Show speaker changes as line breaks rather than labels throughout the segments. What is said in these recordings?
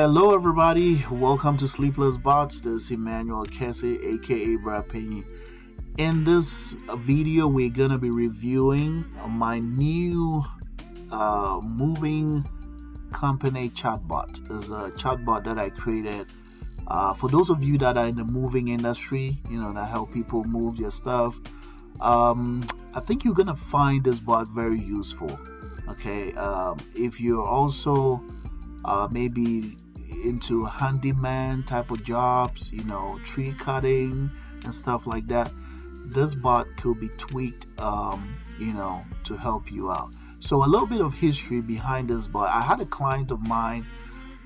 Hello, everybody. Welcome to Sleepless Bots. This is Emmanuel Kessie, aka Brad Penny. In this video, we're gonna be reviewing my new moving company chatbot. It's a chatbot that I created for those of you that are in the moving industry, that help people move their stuff. I think you're gonna find this bot very useful. Okay, if you're also maybe into handyman type of jobs, tree cutting and stuff like that, this bot could be tweaked, to help you out. So a little bit of history behind this bot. I had a client of mine,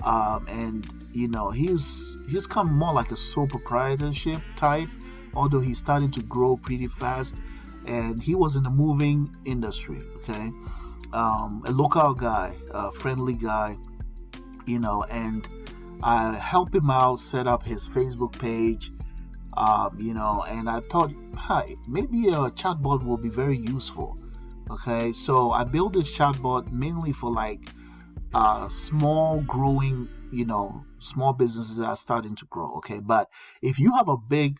and he's come more like a sole proprietorship type, although he's starting to grow pretty fast, and he was in the moving industry. Okay, a local guy, a friendly guy, and I helped him out set up his Facebook page, and I thought, maybe a chatbot will be very useful. Okay, so I built this chatbot mainly for small growing, small businesses that are starting to grow. Okay, but if you have a big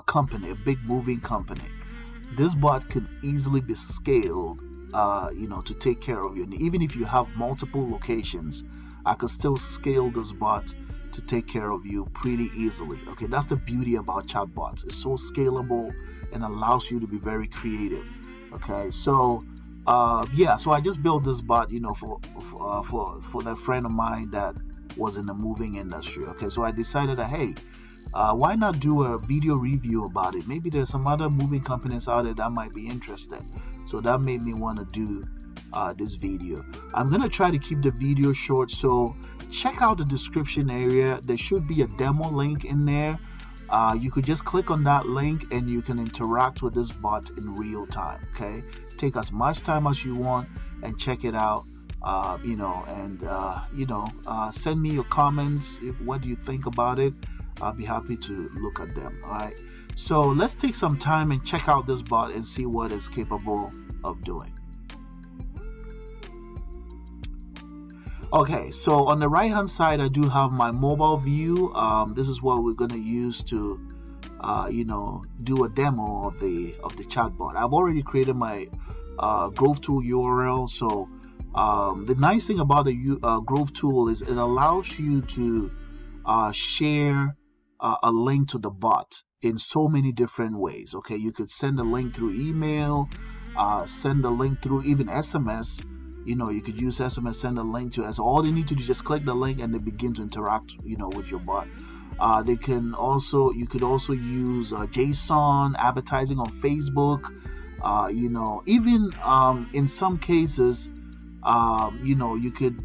company, a big moving company, this bot could easily be scaled, to take care of you. And even if you have multiple locations, I could still scale this bot to take care of you pretty easily. Okay, that's the beauty about chatbots. It's so scalable and allows you to be very creative. Okay, so so I just built this bot, for that friend of mine that was in the moving industry. Okay, so I decided that, hey, why not do a video review about it? Maybe there's some other moving companies out there that might be interested. So that made me want to do this video. I'm gonna try to keep the video short, so check out the description area. There should be a demo link in there. You could just click on that link and you can interact with this bot in real time. Okay, take as much time as you want and check it out. Send me your comments. What do you think about it? I'll be happy to look at them. All right, so let's take some time and check out this bot and see what it's capable of doing. Okay, so on the right hand side, I do have my mobile view. This is what we're going to use to do a demo of the chatbot. I've already created my Grove tool URL. So the nice thing about the Grove tool is it allows you to share a link to the bot in so many different ways. Okay, you could send a link through email, send a link through even SMS. You could use SMS, send a link to us. All they need to do is just click the link and they begin to interact, with your bot. You could also use JSON advertising on Facebook. Even in some cases, you could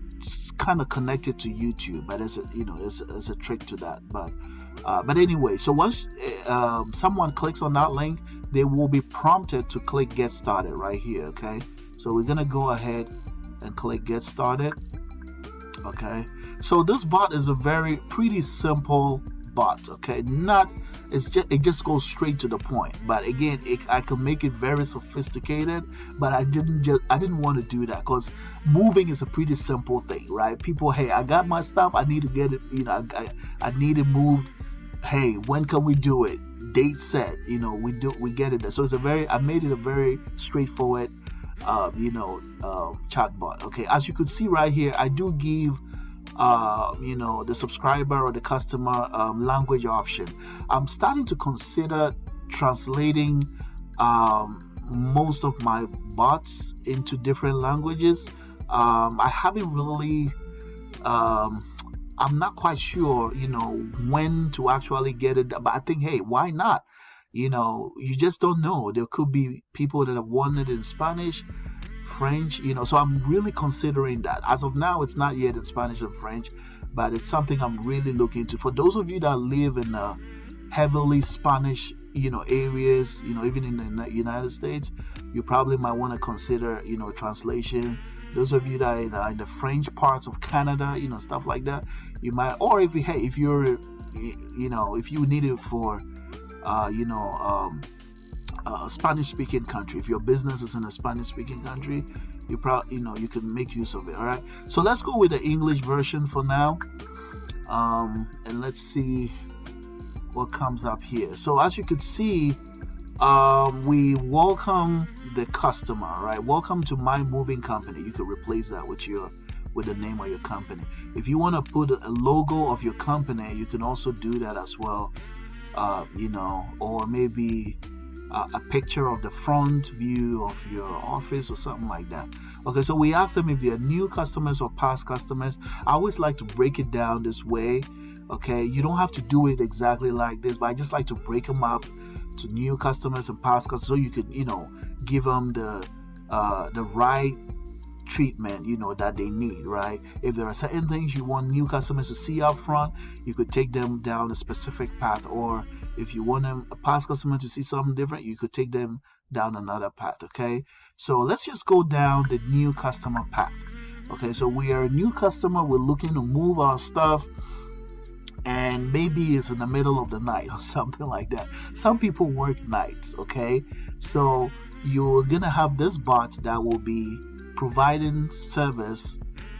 kind of connect it to YouTube, but there's a trick to that. But anyway, so once someone clicks on that link, they will be prompted to click Get Started right here. Okay, so we're gonna go ahead and click Get Started. Okay, so this bot is a pretty simple bot. Okay, it just goes straight to the point. But again, I can make it very sophisticated, but I didn't want to do that because moving is a pretty simple thing, right? People, hey, I got my stuff, I need to get it, I need it moved. Hey, when can we do it? Date set, we get it there. So I made it a very straightforward chatbot. Okay, as you could see right here, I do give the subscriber or the customer language option. I'm starting to consider translating most of my bots into different languages. I haven't really I'm not quite sure when to actually get it, but I think, hey, why not? You just don't know. There could be people that have wanted it in Spanish, French, so I'm really considering that. As of now, it's not yet in Spanish and French, but it's something I'm really looking to. For those of you that live in heavily Spanish, areas, even in the United States, you probably might want to consider, translation. Those of you that are in the French parts of Canada, stuff like that, you might, or if you need it for a Spanish-speaking country, if your business is in a Spanish-speaking country, you can make use of it. All right, so let's go with the English version for now, and let's see what comes up here. So as you can see, we welcome the customer, right? Welcome to my moving company. You could replace that with the name of your company. If you want to put a logo of your company, you can also do that as well, or maybe a picture of the front view of your office or something like that. Okay, so we ask them if they're new customers or past customers. I always like to break it down this way. Okay, you don't have to do it exactly like this, but I just like to break them up to new customers and past customers, so you could give them the right treatment that they need, right? If there are certain things you want new customers to see up front, you could take them down a specific path, or if you want a past customer to see something different, you could take them down another path. Okay, so let's just go down the new customer path. Okay, so we are a new customer, we're looking to move our stuff, and maybe it's in the middle of the night or something like that. Some people work nights. Okay, so you're gonna have this bot that will be providing service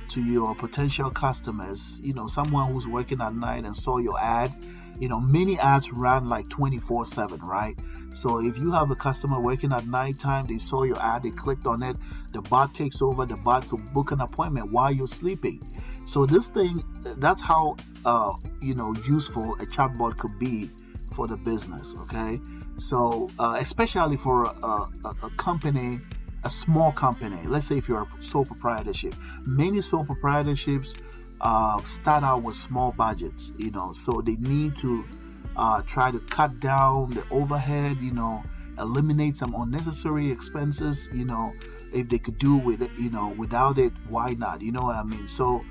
to your potential customers. Someone who's working at night and saw your ad. Many ads run like 24/7, right? So if you have a customer working at nighttime, they saw your ad, they clicked on it, the bot takes over. The bot could book an appointment while you're sleeping. So this thing, that's how useful a chatbot could be for the business. Okay, so especially for a company, a small company. Let's say if you're a sole proprietorship, many sole proprietorships start out with small budgets, so they need to try to cut down the overhead, eliminate some unnecessary expenses. If they could do with it, without it, why not? You know what I mean? So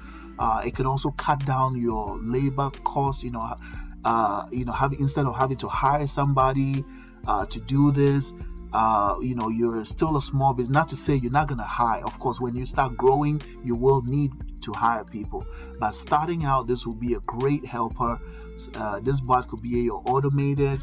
it can also cut down your labor costs, instead of having to hire somebody to do this. You're still a small business. Not to say you're not going to hire. Of course, when you start growing, you will need to hire people. But starting out, this will be a great helper. This bot could be your automated,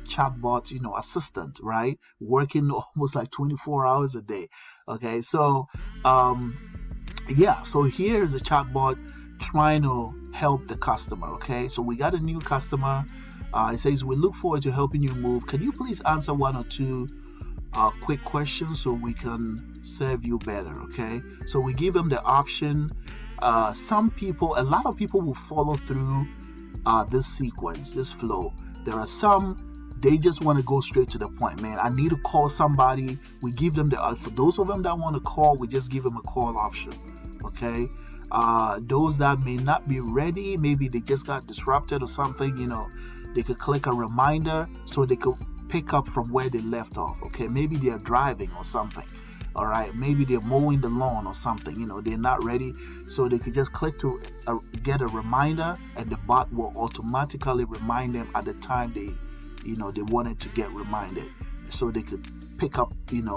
chatbot, assistant, right? Working almost like 24 hours a day. Okay, so so here is a chatbot trying to help the customer. Okay, so we got a new customer. It says, we look forward to helping you move. Can you please answer one or two quick questions so we can serve you better? Okay, so we give them the option. A lot of people will follow through this sequence, this flow. There are some, they just want to go straight to the point. Man, I need to call somebody. We give them for those of them that want to call, we just give them a call option. Okay, those that may not be ready, maybe they just got disrupted or something, they could click a reminder so they could pick up from where they left off. Okay, maybe they're driving or something. All right, maybe they're mowing the lawn or something. They're not ready, so they could just click to get a reminder, and the bot will automatically remind them at the time they wanted to get reminded, so they could pick up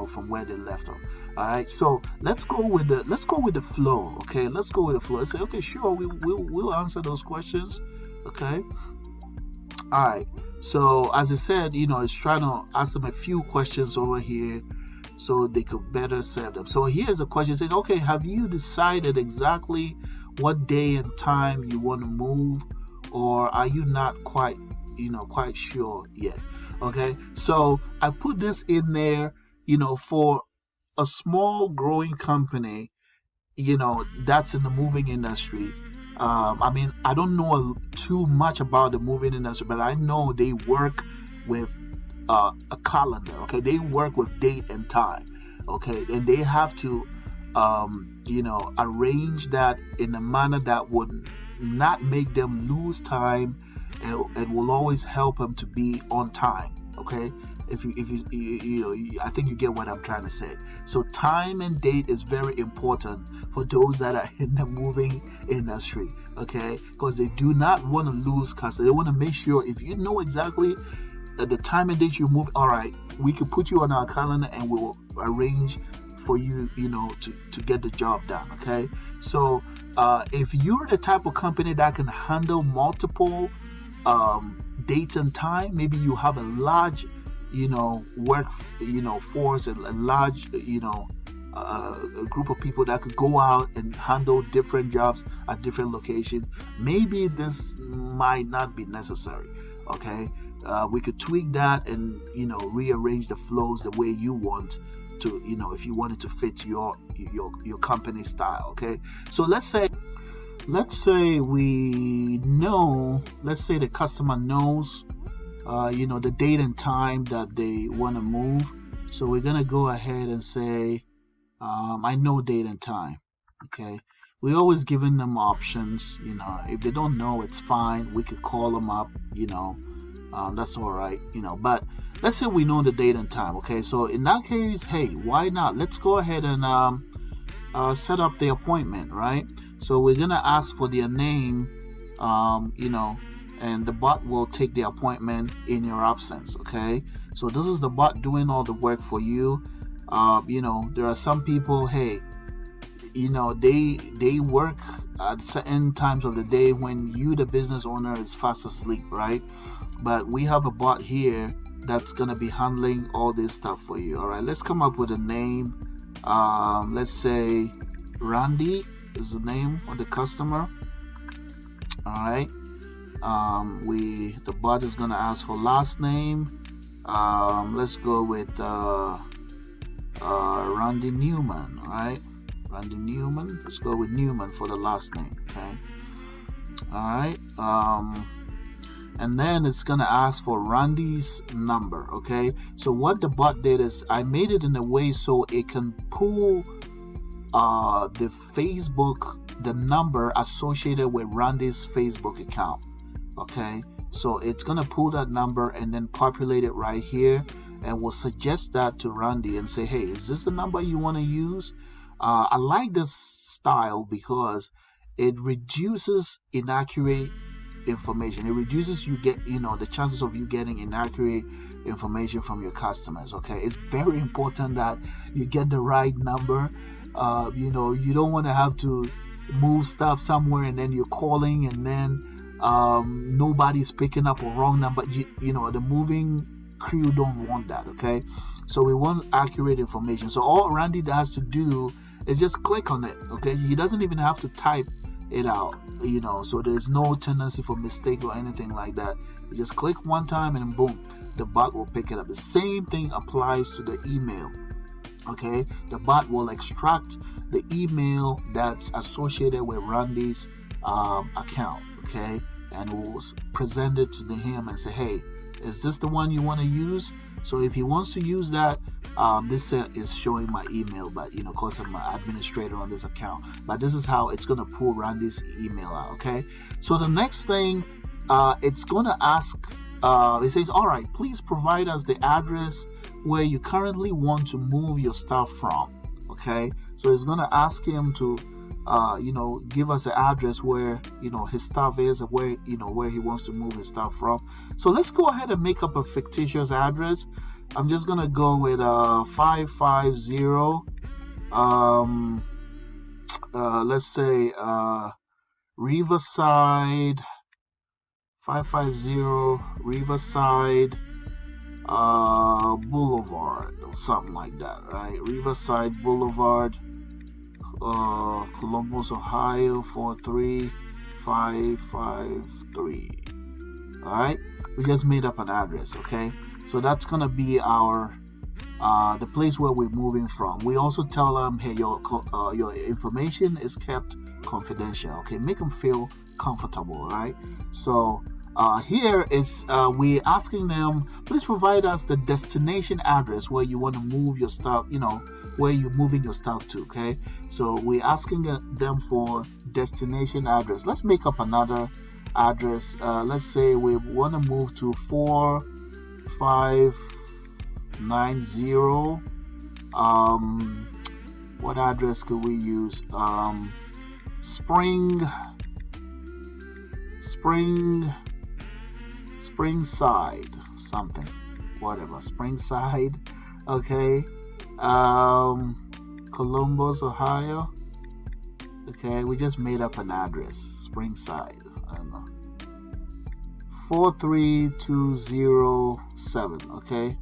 from where they left off. All right, so let's go with the flow. Okay, let's go with the flow. Let's say, okay, sure, we'll answer those questions. Okay. All right, so as I said, it's trying to ask them a few questions over here so they could better serve them. So here's a question. It says, okay, have you decided exactly what day and time you want to move, or are you not quite sure yet? Okay, so I put this in there, for a small growing company, that's in the moving industry. I don't know too much about the moving industry, but I know they work with a calendar. Okay, they work with date and time. Okay, and they have to, arrange that in a manner that would not make them lose time, and will always help them to be on time. Okay, if you I think you get what I'm trying to say. So time and date is very important for those that are in the moving industry. Okay, because they do not want to lose customers. They want to make sure, if you know exactly the time and date you move, all right, we can put you on our calendar and we will arrange for you, to get the job done. Okay, so if you're the type of company that can handle multiple dates and time, maybe you have a large work, force, and a large, a group of people that could go out and handle different jobs at different locations. Maybe this might not be necessary. Okay, we could tweak that and rearrange the flows the way you want to, if you wanted to fit your company style. Okay, so let's say the customer knows the date and time that they want to move. So we're gonna go ahead and say I know date and time. Okay, we always giving them options. If they don't know, it's fine, we could call them up. That's all right. But let's say we know the date and time. Okay, so in that case, hey, why not, let's go ahead and set up the appointment, right? So we're gonna ask for their name, and the bot will take the appointment in your absence. Okay, so this is the bot doing all the work for you. There are some people, hey, they work at certain times of the day when you, the business owner, is fast asleep, right? But we have a bot here that's gonna be handling all this stuff for you. All right, let's come up with a name. Let's say Randy is the name of the customer. All right. The bot is gonna ask for last name. Let's go with Randy Newman. All right, Randy Newman. Let's go with Newman for the last name. Okay. All right. And then it's gonna ask for Randy's number. Okay. So what the bot did is I made it in a way so it can pull the number associated with Randy's Facebook account. Okay, so it's gonna pull that number and then populate it right here, and we'll suggest that to Randy and say, hey, is this the number you want to use? I like this style because it reduces inaccurate information. It reduces the chances of you getting inaccurate information from your customers. Okay, it's very important that you get the right number. You don't want to have to move stuff somewhere and then you're calling and then nobody's picking up a wrong number. The moving crew don't want that. Okay, so we want accurate information. So all Randy has to do is just click on it. Okay, he doesn't even have to type it out, so there's no tendency for mistake or anything like that. You just click one time and boom, the bot will pick it up. The same thing applies to the email. Okay, the bot will extract the email that's associated with Randy's account. Okay, and we'll present it to him and say, hey, is this the one you want to use? So if he wants to use that, this is showing my email, but of course I'm an administrator on this account, but this is how it's going to pull Randy's email out. Okay, so the next thing it's going to ask, it says, all right, please provide us the address where you currently want to move your stuff from. Okay, so it's going to ask him to give us the address where his stuff is and where where he wants to move his stuff from. So let's go ahead and make up a fictitious address. I'm just gonna go with 550 let's say Riverside, 550 Riverside Boulevard or something like that, right? Riverside Boulevard, Columbus, Ohio 43553. All right, we just made up an address. Okay, so that's gonna be our the place where we're moving from. We also tell them, hey, your information is kept confidential. Okay, make them feel comfortable. Right? So here is we're asking them, please provide us the destination address where you want to move your stuff, where you're moving your stuff to. Okay, so we're asking them for destination address. Let's make up another address. Let's say we want to move to 4590. What address could we use? Springside something, whatever, Springside. Okay, Columbus, Ohio. Okay, we just made up an address, Springside. I don't know, 43207. Okay,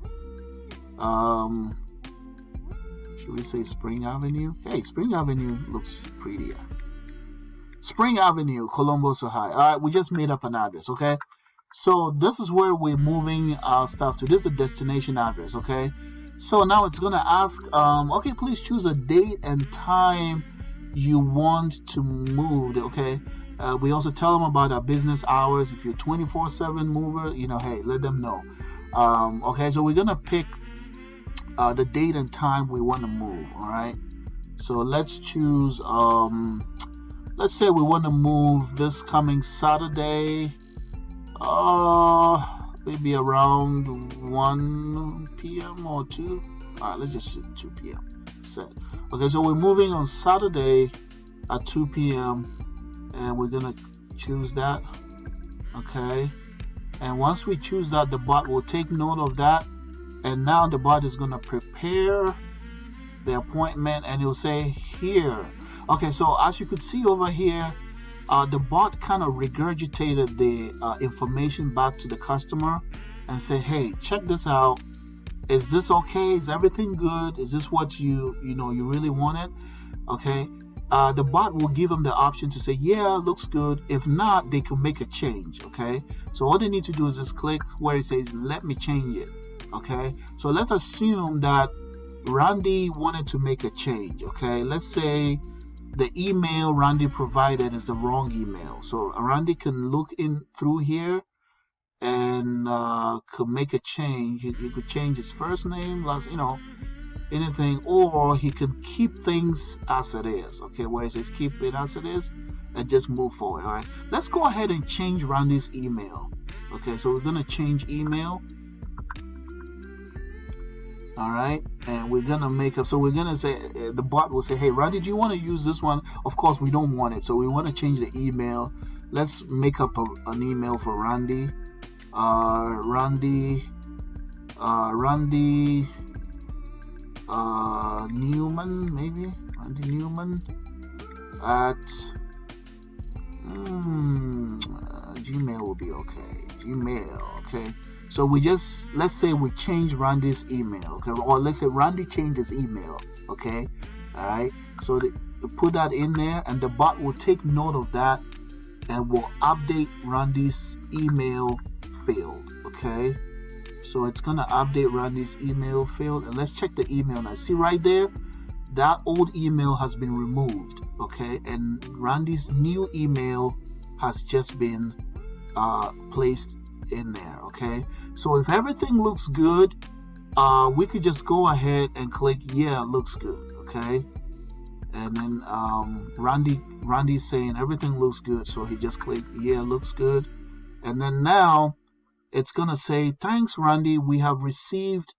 Should we say Spring Avenue? Hey, Spring Avenue looks prettier. Spring Avenue, Columbus, Ohio. All right, we just made up an address, okay? So this is where we're moving our stuff to. This is the destination address, okay? So now it's gonna ask, okay, please choose a date and time you want to move, okay? We also tell them about our business hours. If you're 24/7 mover, hey, let them know. Okay, so we're gonna pick the date and time we want to move. All right, so let's choose. Let's say we want to move this coming Saturday. Maybe around 1 p.m. or 2. All right, let's just do 2 p.m. set. Okay, so we're moving on Saturday at 2 p.m. and we're gonna choose that. Okay, and once we choose that, the bot will take note of that, and now the bot is gonna prepare the appointment, and it'll say here. Okay, so as you could see over here, the bot kind of regurgitated the information back to the customer and say, hey, check this out. Is this okay? Is everything good? Is this what you really wanted? Okay. The bot will give them the option to say, yeah, looks good. If not, they can make a change. Okay. So all they need to do is just click where it says, let me change it. Okay. So let's assume that Randy wanted to make a change. Okay. Let's say the email Randy provided is the wrong email. So Randy can look in through here and could make a change. He could change his first name, last, anything, or he can keep things as it is. Okay, where it says keep it as it is and just move forward. All right, let's go ahead and change Randy's email. Okay, so we're gonna change email. All right, and we're gonna make up. So we're gonna say the bot will say, hey, Randy, do you want to use this one? Of course we don't want it, so we want to change the email. Let's make up an email for Randy. Randy Newman, maybe Randy Newman at Gmail will be okay. Gmail, okay. So let's say we change Randy's email, okay, or let's say Randy changed his email, okay. All right, so they put that in there, and the bot will take note of that and will update Randy's email field. Okay, so it's gonna update Randy's email field, and let's check the email now. See right there, that old email has been removed. Okay, and Randy's new email has just been placed in there. Okay, so if everything looks good, we could just go ahead and click yeah, looks good. Okay, and then Randy's saying everything looks good, so he just clicked yeah, looks good. And then now it's gonna say, thanks Randy, we have received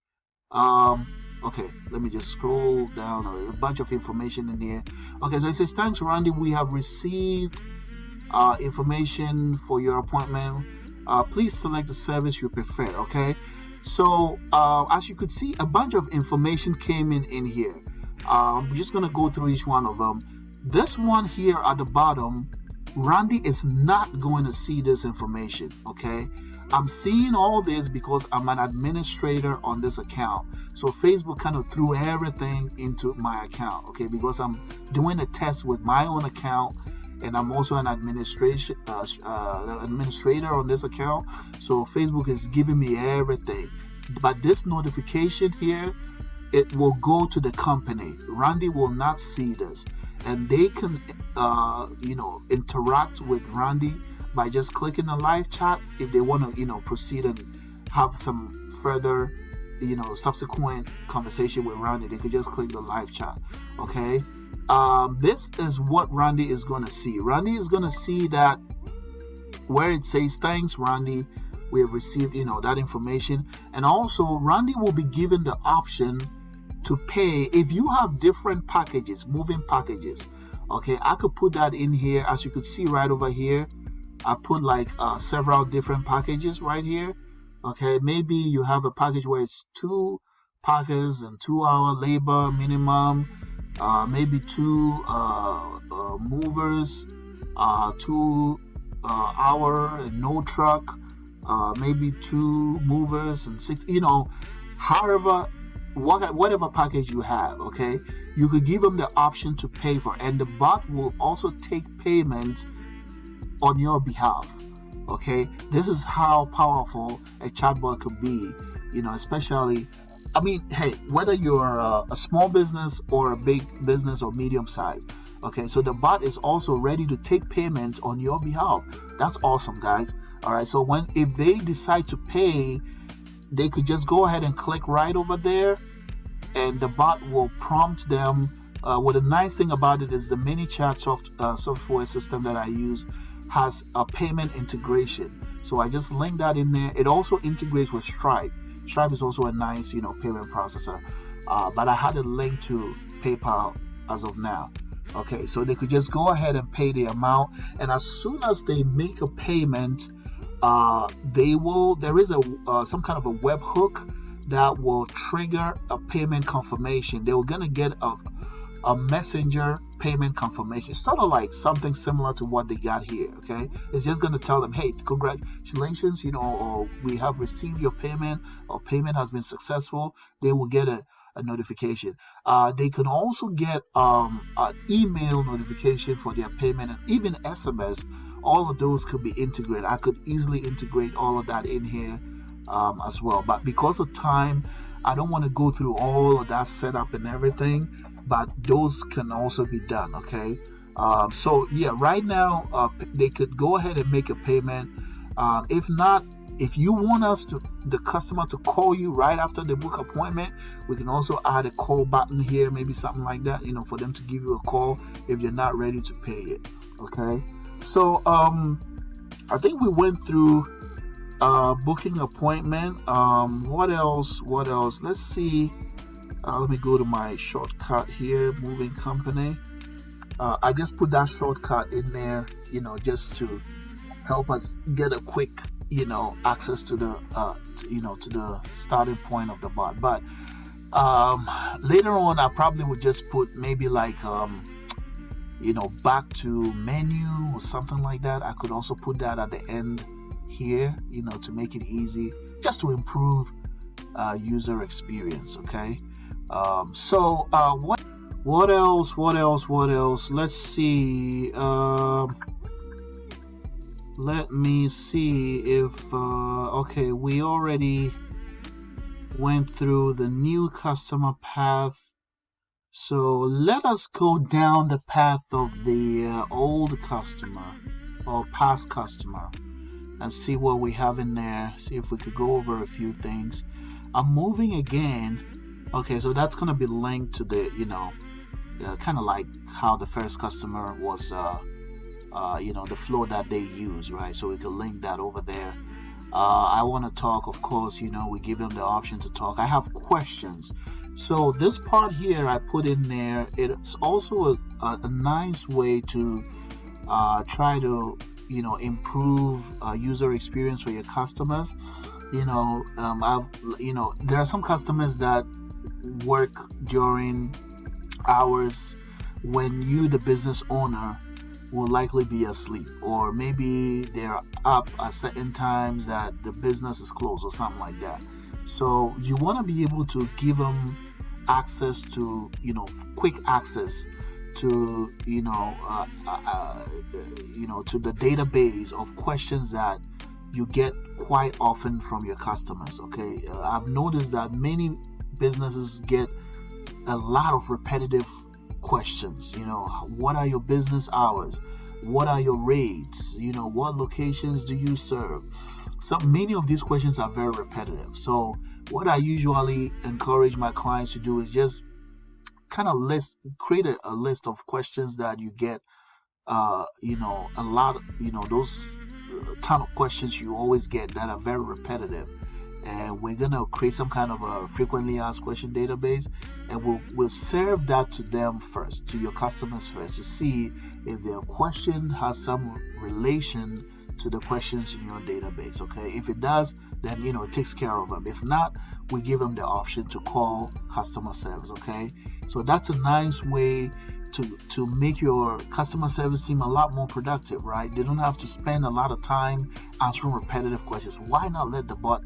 okay, let me just scroll down, a bunch of information in here. Okay, so it says, thanks Randy, we have received information for your appointment. Please select the service you prefer. Okay, so as you could see, a bunch of information came in here. I'm just gonna go through each one of them. This one here at the bottom, Randy is not going to see this information. Okay, I'm seeing all this because I'm an administrator on this account. So Facebook kind of threw everything into my account. Okay, because I'm doing a test with my own account, and I'm also an administrator on this account. So Facebook is giving me everything. But this notification here, it will go to the company. Randy will not see this, and they can interact with Randy by just clicking the live chat. If they want to proceed and have some further subsequent conversation with Randy, they could just click the live chat. Okay, this is what Randy is going to see. Randy is going to see that where it says, thanks Randy, we have received that information. And also Randy will be given the option to pay if you have different packages, moving packages. Okay, I could put that in here. As you could see right over here, I put like several different packages right here. Okay, maybe you have a package where it's 2 packers and 2-hour labor minimum, maybe 2 movers, 2 hour and no truck, maybe 2 movers and 6, however whatever package you have, okay, you could give them the option to pay for, and the bot will also take payment on your behalf. Okay, this is how powerful a chatbot could be, especially, I mean, hey, whether you're a small business or a big business or medium size. Okay, so the bot is also ready to take payments on your behalf. That's awesome, guys. All right, so if they decide to pay, they could just go ahead and click right over there, and the bot will prompt them. What the nice thing about it is the ManyChat software system that I use has a payment integration. So I just link that in there. It also integrates with Stripe. Stripe is also a nice, payment processor. But I had a link to PayPal as of now. Okay, so they could just go ahead and pay the amount, and as soon as they make a payment, there is some kind of a web hook that will trigger a payment confirmation. They were gonna get a messenger payment confirmation, sort of like something similar to what they got here. Okay, it's just gonna tell them, hey, congratulations, or we have received your payment, or payment has been successful. They will get a notification. They can also get an email notification for their payment, and even SMS. All of those could be integrated. I could easily integrate all of that in here as well, but because of time, I don't want to go through all of that setup and everything, but those can also be done. Okay, so yeah, right now they could go ahead and make a payment. If not, if you want the customer to call you right after the book appointment, we can also add a call button here, maybe something like that, for them to give you a call if you're not ready to pay it. Okay, so I think we went through booking appointment. What else? Let's see. Let me go to my shortcut here, moving company. I just put that shortcut in there, just to help us get a quick access to the to the starting point of the bot. But later on, I probably would just put maybe like back to menu or something like that. I could also put that at the end here, to make it easy, just to improve user experience. Okay, so what else? Let's see. Let me see if okay, we already went through the new customer path, so let us go down the path of the old customer or past customer and see what we have in there. See if we could go over a few things. I'm moving again. Okay, so that's gonna be linked to the kind of like how the first customer was the flow that they use, right? So we can link that over there. I want to talk, of course, we give them the option to talk. I have questions. So this part here I put in there. It's also a nice way to try to, improve user experience for your customers. There are some customers that work during hours when you, the business owner, will likely be asleep, or maybe they're up at certain times that the business is closed or something like that. So you want to be able to give them access to, quick access to, to the database of questions that you get quite often from your customers. Okay, I've noticed that many businesses get a lot of repetitive questions. What are your business hours? What are your rates? What locations do you serve? So many of these questions are very repetitive. So what I usually encourage my clients to do is just kind of create a list of questions that you get a lot, those ton of questions you always get that are very repetitive. And we're gonna create some kind of a frequently asked question database, and we'll serve that to them first, to your customers first, to see if their question has some relation to the questions in your database. Okay, if it does, then it takes care of them. If not, we give them the option to call customer service. Okay, so that's a nice way to make your customer service team a lot more productive, right? They don't have to spend a lot of time answering repetitive questions. Why not let the bot,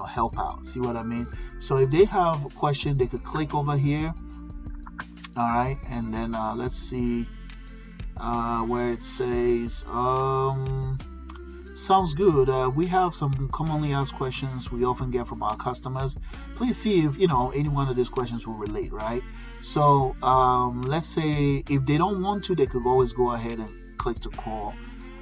help out? See what I mean? So if they have a question, they could click over here. All right, and then let's see where it says sounds good. We have some commonly asked questions we often get from our customers. Please see if any one of these questions will relate, right? So let's say if they don't want to, they could always go ahead and click to call.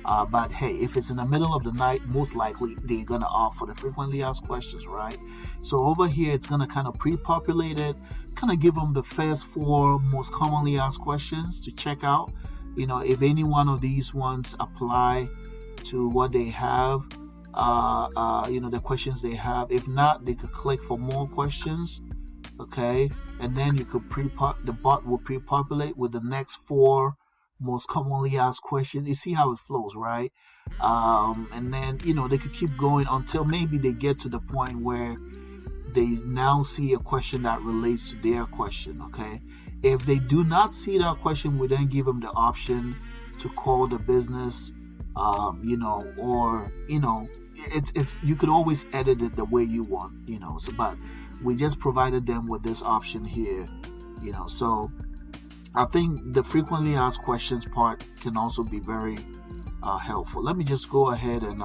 But hey, if it's in the middle of the night, most likely they're gonna opt for the frequently asked questions, right? So over here, it's gonna kind of pre-populate it, kind of give them the first 4 most commonly asked questions to check out. If any one of these ones apply to what they have, the questions they have. If not, they could click for more questions. Okay, and then you could the bot will pre-populate with the next 4 most commonly asked questions. You see how it flows, right? And then they could keep going until maybe they get to the point where they now see a question that relates to their question. Okay, if they do not see that question, we then give them the option to call the business, or it's you could always edit it the way you want, so but we just provided them with this option here, so I think the frequently asked questions part can also be very helpful. Let me just go ahead and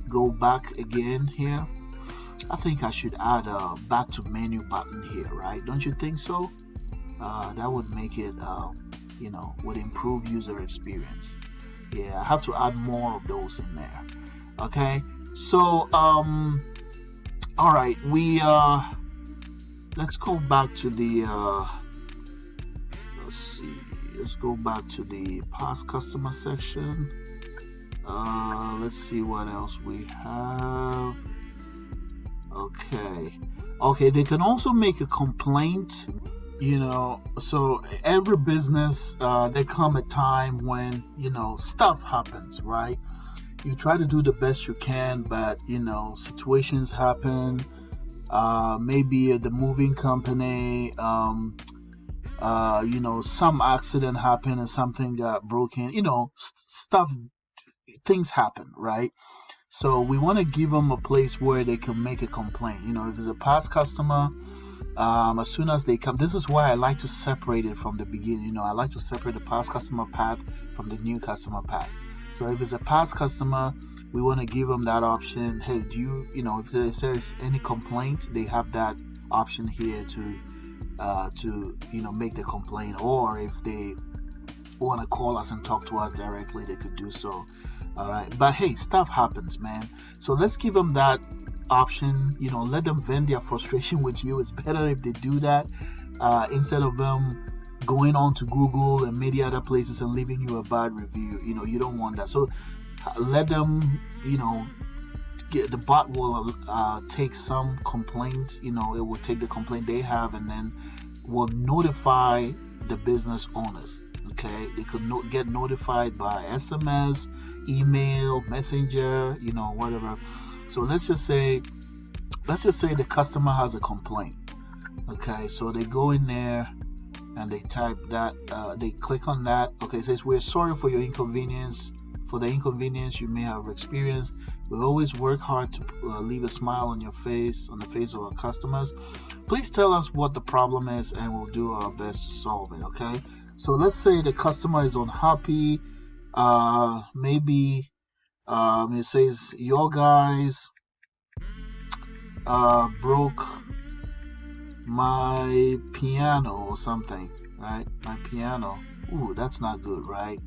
go back again here. I think I should add a back to menu button here, right? Don't you think so? That would make it would improve user experience. Yeah, I have to add more of those in there. Okay, so all right, we let's go back to the let's go back to the past customer section. Let's see what else we have. Okay, they can also make a complaint. So every business, there come a time when stuff happens, right? You try to do the best you can, but situations happen. Maybe the moving company, some accident happened and something got broken. Things happen, right? So we want to give them a place where they can make a complaint. If there's a past customer, as soon as they come, this is why I like to separate it from the beginning. I like to separate the past customer path from the new customer path. So if it's a past customer, we want to give them that option. Hey, do you, if there's any complaint, they have that option here to make the complaint. Or if they want to call us and talk to us directly, they could do so. All right, but hey, stuff happens, man. So let's give them that option. Let them vent their frustration with you. It's better if they do that instead of them going on to Google and many other places and leaving you a bad review. You don't want that. So let them, the bot will take some complaint. It will take the complaint they have and then will notify the business owners. Okay, they could get notified by SMS, email, messenger, whatever. So let's just say the customer has a complaint. Okay, so they go in there and they type that, they click on that. Okay, it says, we're sorry for your inconvenience, for the inconvenience you may have experienced. We always work hard to leave a smile on the face of our customers. Please tell us what the problem is and we'll do our best to solve it. Okay, so let's say the customer is unhappy. Maybe it says your guys broke my piano or something, right? My piano. Ooh, that's not good, right?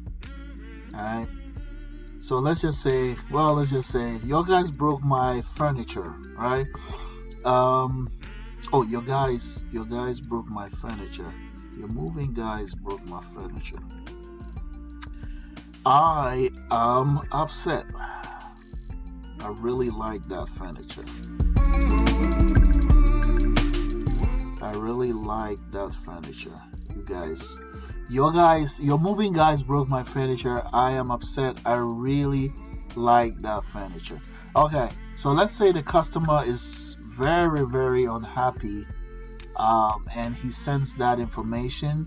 All right. So let's just say your guys broke my furniture, right? Your guys broke my furniture. Your moving guys broke my furniture. I am upset. I really like that furniture. I really like that furniture. Your moving guys broke my furniture. I am upset. I really like that furniture. Okay, so let's say the customer is very, very unhappy, and he sends that information.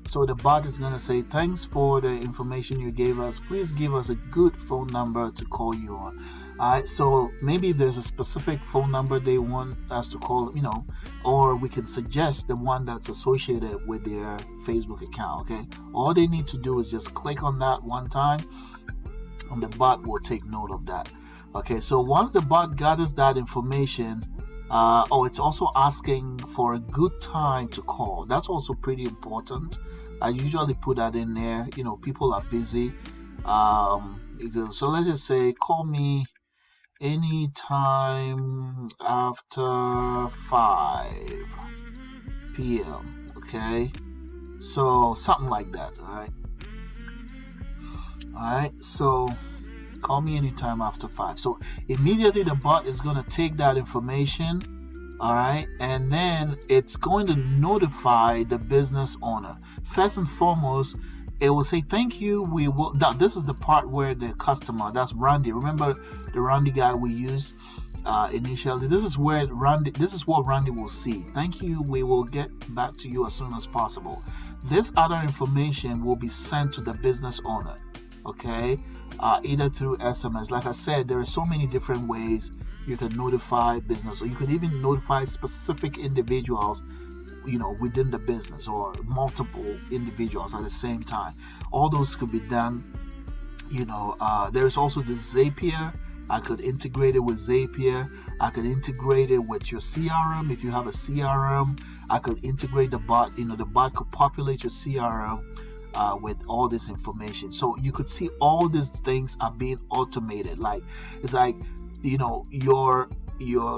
So the bot is going to say, thanks for the information you gave us. Please give us a good phone number to call you on. Alright, so maybe if there's a specific phone number they want us to call, or we can suggest the one that's associated with their Facebook account. Okay, all they need to do is just click on that one time, and the bot will take note of that. Okay, so once the bot gathers that information, it's also asking for a good time to call. That's also pretty important. I usually put that in there. People are busy. So let's just say, call me anytime after 5 p.m. Okay, so something like that. All right, so call me anytime after 5. So immediately the bot is going to take that information, all right, and then it's going to notify the business owner. First and foremost, it will say, thank you, we will. This is the part where the customer, that's Randy. Remember the Randy guy we used initially? This is what Randy will see. Thank you, we will get back to you as soon as possible. This other information will be sent to the business owner, okay, either through SMS. Like I said, there are so many different ways you can notify business, or you can even notify specific individuals within the business, or multiple individuals at the same time. All those could be done. There's also the Zapier. I could integrate it with Zapier. I could integrate it with your CRM. If you have a CRM, I could integrate the bot. The bot could populate your CRM with all this information. So you could see all these things are being automated. Like, it's like, your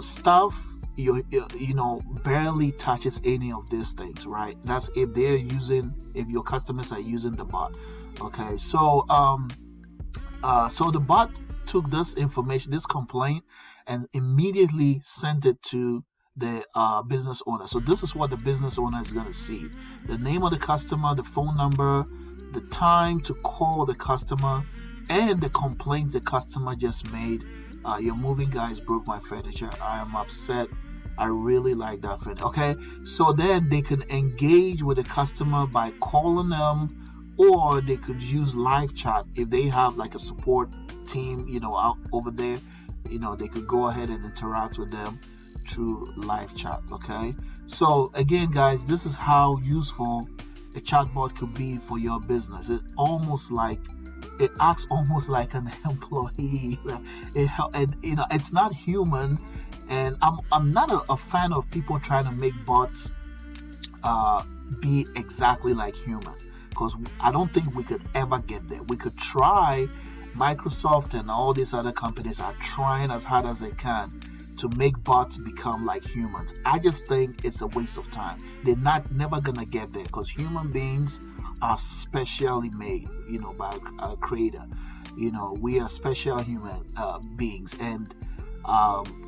stuff, barely touches any of these things, right? That's if your customers are using the bot. Okay, so so the bot took this information, this complaint, and immediately sent it to the business owner. So this is what the business owner is going to see: the name of the customer, the phone number, the time to call the customer, and the complaint the customer just made. Your moving guys broke my furniture. I am upset. I really like that furniture. Okay, so then they can engage with the customer by calling them, or they could use live chat if they have like a support team, out over there. They could go ahead and interact with them through live chat. Okay, so again, guys, this is how useful a chatbot could be for your business. It acts almost like an employee. It's not human, and I'm not a fan of people trying to make bots be exactly like human, because I don't think we could ever get there. We could try. Microsoft and all these other companies are trying as hard as they can to make bots become like humans. I just think it's a waste of time. They're never gonna get there, because human beings are specially made, by a creator. We are special human beings, and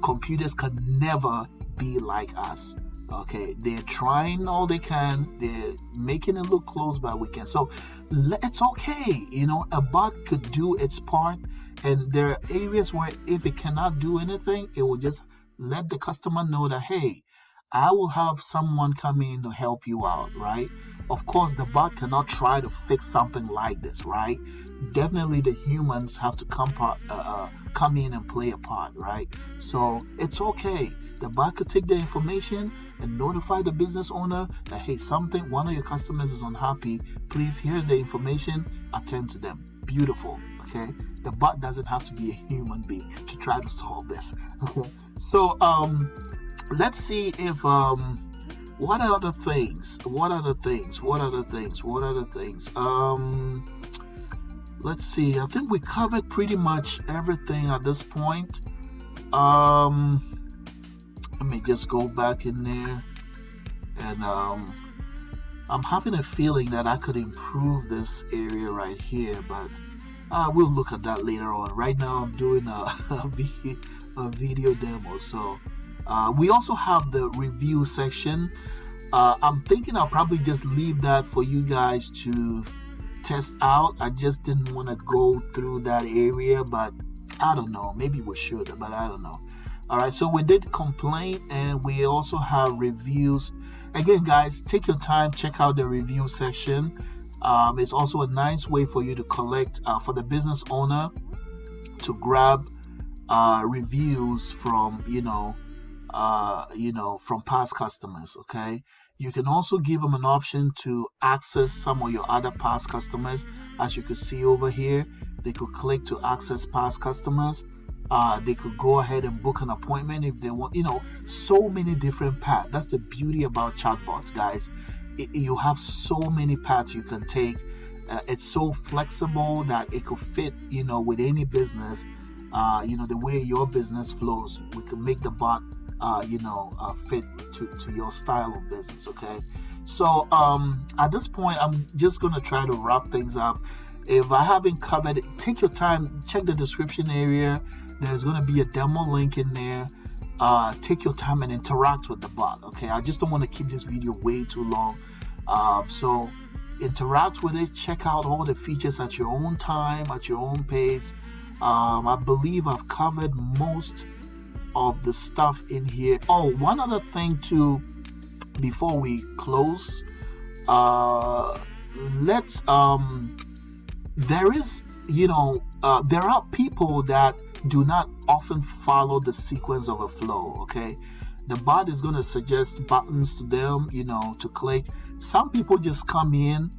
computers can never be like us. Okay, they're trying all they can. They're making it look close, but we can. So it's okay. A bot could do its part, and there are areas where if it cannot do anything, it will just let the customer know that, hey, I will have someone come in to help you out, right? Of course, the bot cannot try to fix something like this, right? Definitely the humans have to come in and play a part, right? So it's okay. The bot could take the information and notify the business owner that, hey, one of your customers is unhappy. Please, here's the information. Attend to them. Beautiful. Okay. The bot doesn't have to be a human being to try to solve this. Okay. So let's see if what other things? Let's see. I think we covered pretty much everything at this point. Let me just go back in there, and I'm having a feeling that I could improve this area right here, but we'll look at that later on. Right now I'm doing a video demo. So we also have the review section. I'm thinking I'll probably just leave that for you guys to test out. I just didn't want to go through that area, but I don't know, maybe we should, but I don't know. All right, so we did complaint, and we also have reviews. again, guys, take your time, check out the review section. It's also a nice way for you to collect, for the business owner to grab reviews from from past customers. Okay, you can also give them an option to access some of your other past customers. As you can see over here, they could click to access past customers. They could go ahead and book an appointment if they want. So many different paths. That's the beauty about chatbots, guys. You have so many paths you can take. It's so flexible that it could fit with any business. The way your business flows, we can make the bot fit to your style of business. Okay, so at this point, I'm just gonna try to wrap things up. If I haven't covered it, take your time, check the description area. There's gonna be a demo link in there. Take your time and interact with the bot. Okay, I just don't want to keep this video way too long. So interact with it, check out all the features at your own time, at your own pace. I believe I've covered most of the stuff in here. Oh, one other thing too, before we close, let's there are people that do not often follow the sequence of a flow. Okay, the bot is going to suggest buttons to them to click. Some people just come in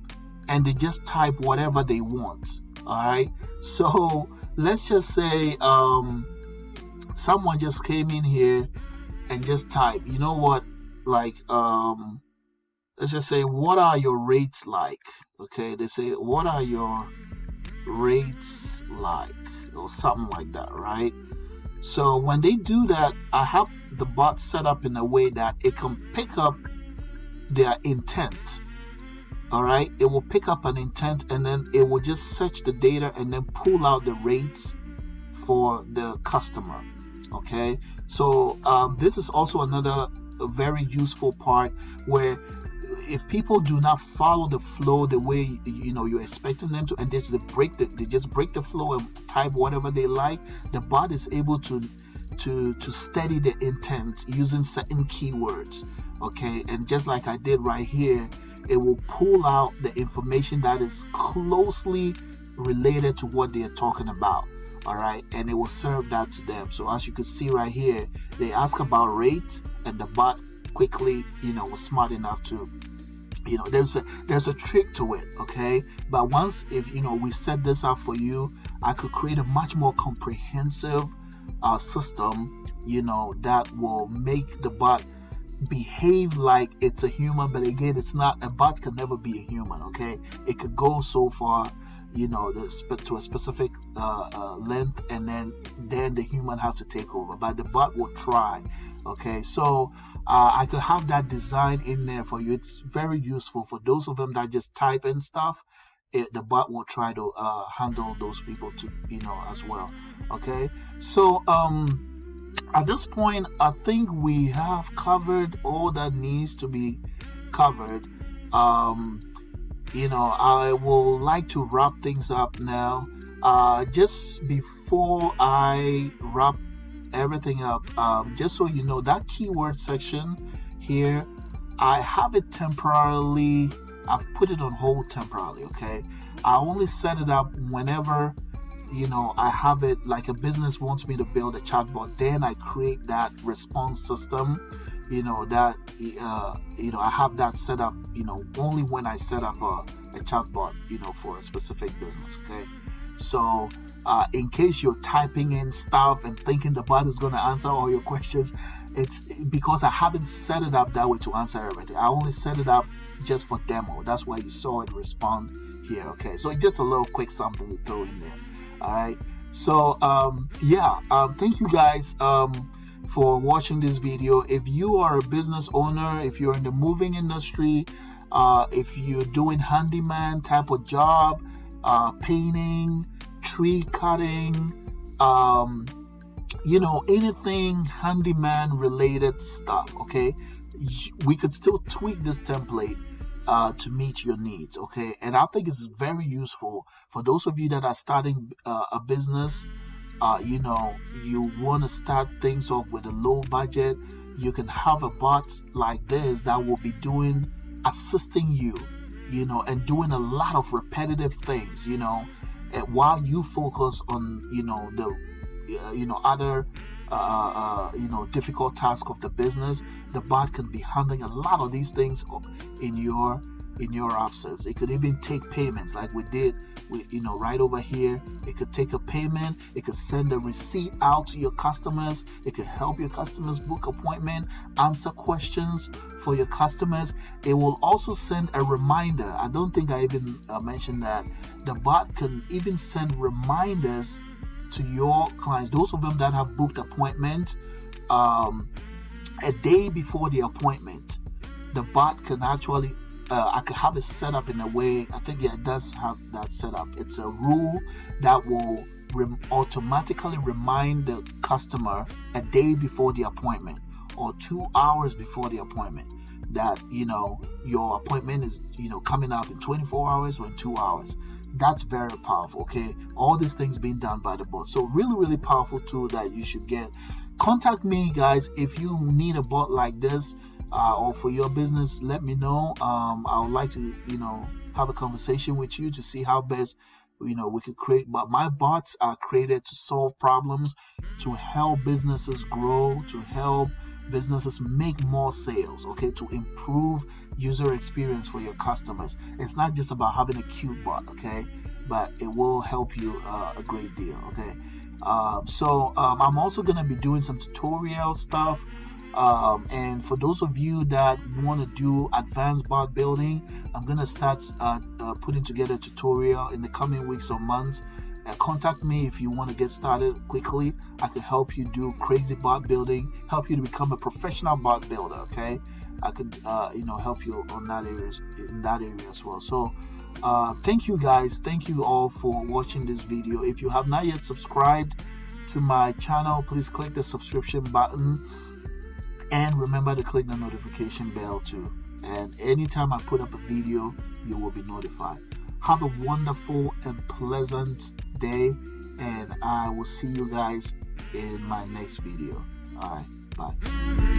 and they just type whatever they want. All right, so let's just say someone just came in here and just typed, let's just say, what are your rates like? Okay, they say, what are your rates like, or something like that, right? So when they do that, I have the bot set up in a way that it can pick up their intent. All right, it will pick up an intent and then it will just search the data and then pull out the rates for the customer. Okay, so this is also another very useful part where if people do not follow the flow the way you're expecting them to, and they just break the flow and type whatever they like, the bot is able to study the intent using certain keywords. Okay, and just like I did right here, it will pull out the information that is closely related to what they are talking about. All right, and it will serve that to them. So as you can see right here, they ask about rates, and the bot quickly was smart enough to there's a trick to it. Okay, but once if we set this up for you, I could create a much more comprehensive system that will make the bot behave like it's a human. But again, it's not. A bot can never be a human. Okay, it could go so far to a specific length, and then the human have to take over, but the bot will try. Okay, so I could have that design in there for you. It's very useful for those of them that just type in stuff. The bot will try to handle those people to as well. Okay, so at this point, I think we have covered all that needs to be covered. I will like to wrap things up now. Just before I wrap everything up, just so you know, that keyword section here, I have it temporarily. I've put it on hold temporarily. Okay, I only set it up whenever I have it, like a business wants me to build a chatbot, then I create that response system. I have that set up only when I set up a chatbot for a specific business. Okay, so in case you're typing in stuff and thinking the bot is going to answer all your questions, it's because I haven't set it up that way to answer everything. I only set it up just for demo. That's why you saw it respond here. Okay, so it's just a little quick something to throw in there. All right, so thank you guys for watching this video. If you are a business owner, if you're in the moving industry, if you're doing handyman type of job, painting, tree cutting, anything handyman related stuff, okay, we could still tweak this template to meet your needs. Okay, and I think it's very useful for those of you that are starting a business. You want to start things off with a low budget. you can have a bot like this that will be assisting you, and doing a lot of repetitive things, while you focus on, other, difficult task of the business. The bot can be handling a lot of these things in your absence. It could even take payments like we did right over here. It could take a payment. It could send a receipt out to your customers. It could help your customers book appointment, answer questions for your customers. It will also send a reminder. I don't think I even mentioned that. The bot can even send reminders to your clients, those of them that have booked appointment a day before the appointment. The bot can actually I could have it set up in a way. I think it does have that set up. It's a rule that will automatically remind the customer a day before the appointment or 2 hours before the appointment that your appointment is coming up in 24 hours or in 2 hours. That's very powerful. Okay, all these things being done by the bot. So really, really powerful tool that you should get. Contact me, guys, if you need a bot like this or for your business. Let me know. I would like to have a conversation with you to see how best we could create. But my bots are created to solve problems, to help businesses grow, to help businesses make more sales, okay, to improve user experience for your customers. It's not just about having a cute bot, okay, but it will help you a great deal, okay. So I'm also going to be doing some tutorial stuff, and for those of you that want to do advanced bot building, I'm going to start putting together a tutorial in the coming weeks or months. Contact me if you want to get started quickly. I can help you do crazy bot building, help you to become a professional bot builder, okay. I could help you on that in that area as well. So thank you guys, thank you all for watching this video. If you have not yet subscribed to my channel, please click the subscription button and remember to click the notification bell too, and anytime I put up a video you will be notified. Have a wonderful and pleasant day, and I will see you guys in my next video. All right, bye.